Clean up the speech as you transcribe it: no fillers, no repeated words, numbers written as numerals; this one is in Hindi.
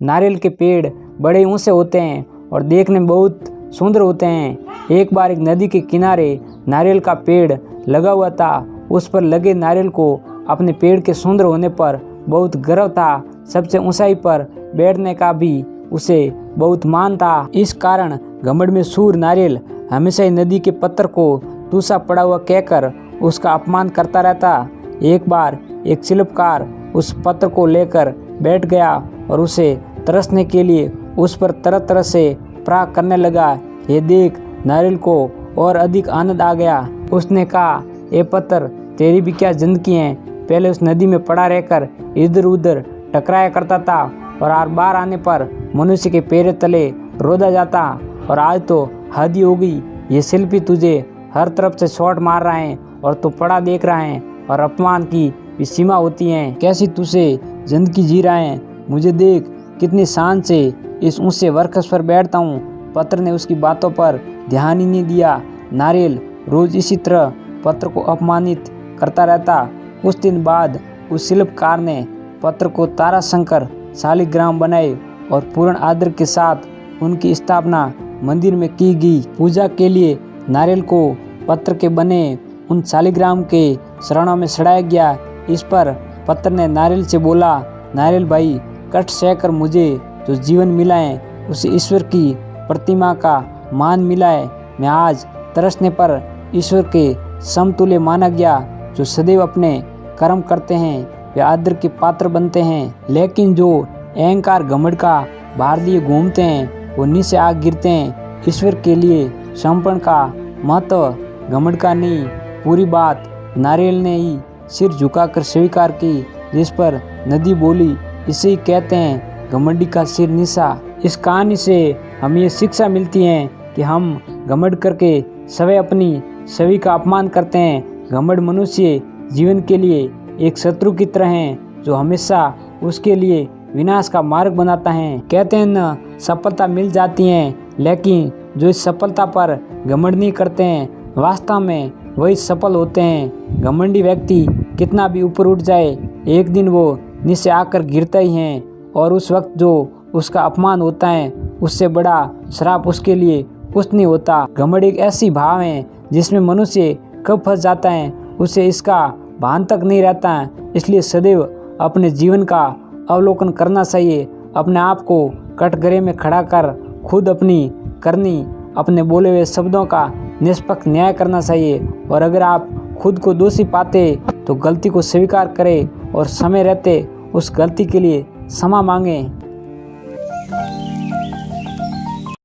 नारियल के पेड़ बड़े ऊंचे होते हैं और देखने में बहुत सुंदर होते हैं। एक बार एक नदी के किनारे नारियल का पेड़ लगा हुआ था। उस पर लगे नारियल को अपने पेड़ के सुंदर होने पर बहुत गर्व था। सबसे ऊंचाई पर बैठने का भी उसे बहुत मान था। इस कारण घमंड में सूर नारियल हमेशा ही नदी के पत्थर को टूसा पड़ा हुआ कहकर उसका अपमान करता रहता। एक बार एक शिल्पकार उस पत्थर को लेकर बैठ गया और उसे तरसने के लिए उस पर तरह तरह से प्रहार करने लगा। ये देख नारियल को और अधिक आनंद आ गया। उसने कहा, ए पत्थर, तेरी भी क्या जिंदगी है। पहले उस नदी में पड़ा रहकर इधर उधर टकराया करता था और हर बार आने पर मनुष्य के पैर तले रोदा जाता, और आज तो हद ही हो गई। ये शिल्पी तुझे हर तरफ से शॉट मार रहा है और तू पड़ा देख रहा है, और अपमान की भी सीमा होती है। कैसी तुझे जिंदगी जी रहा है। मुझे देख कितनी शान से इस ऊंचे वृक्ष पर बैठता हूँ। पत्थर ने उसकी बातों पर ध्यान ही नहीं दिया। नारियल रोज इसी तरह पत्थर को अपमानित करता रहता। कुछ दिन बाद उस शिल्पकार ने पत्थर को ताराशंकर शालिग्राम बनाए और पूर्ण आदर के साथ उनकी स्थापना मंदिर में की गई। पूजा के लिए नारियल को पत्थर के बने उन शालिग्राम के शरणों में चढ़ाया गया। इस पर पत्थर ने नारियल से बोला, नारियल भाई, कष्ट सहकर मुझे जो जीवन मिला है उसे ईश्वर की प्रतिमा का मान मिला है। मैं आज तरसने पर ईश्वर के समतुल्य माना गया। जो सदैव अपने कर्म करते हैं वे आदर के पात्र बनते हैं, लेकिन जो अहंकार घमंड का भार लिए घूमते हैं वो नीचे आग गिरते हैं। ईश्वर के लिए समर्पण का महत्व घमंड का नहीं। पूरी बात नारियल ने ही सिर झुकाकर स्वीकार की, जिस पर नदी बोली, इसे ही कहते हैं घमंडी का सिर नीचा। इस कहानी से हमें ये शिक्षा मिलती है कि हम घमंड करके सवै अपनी छवि का अपमान करते हैं। घमंड मनुष्य जीवन के लिए एक शत्रु की तरह है जो हमेशा उसके लिए विनाश का मार्ग बनाता है। कहते हैं न, सफलता मिल जाती है, लेकिन जो इस सफलता पर घमंड नहीं करते हैं वास्तव में वही सफल होते हैं। घमंडी व्यक्ति कितना भी ऊपर उठ जाए, एक दिन वो नीचे आकर गिरता ही है, और उस वक्त जो उसका अपमान होता है उससे बड़ा श्राप उसके लिए कुछ नहीं होता। घमंड एक ऐसी भाव है जिसमें मनुष्य कब फंस जाता है उसे इसका भान तक नहीं रहता है। इसलिए सदैव अपने जीवन का अवलोकन करना चाहिए। अपने आप को कटघरे में खड़ा कर खुद अपनी करनी, अपने बोले हुए शब्दों का निष्पक्ष न्याय करना चाहिए। और अगर आप खुद को दोषी पाते तो गलती को स्वीकार करें और समय रहते उस गलती के लिए क्षमा मांगें।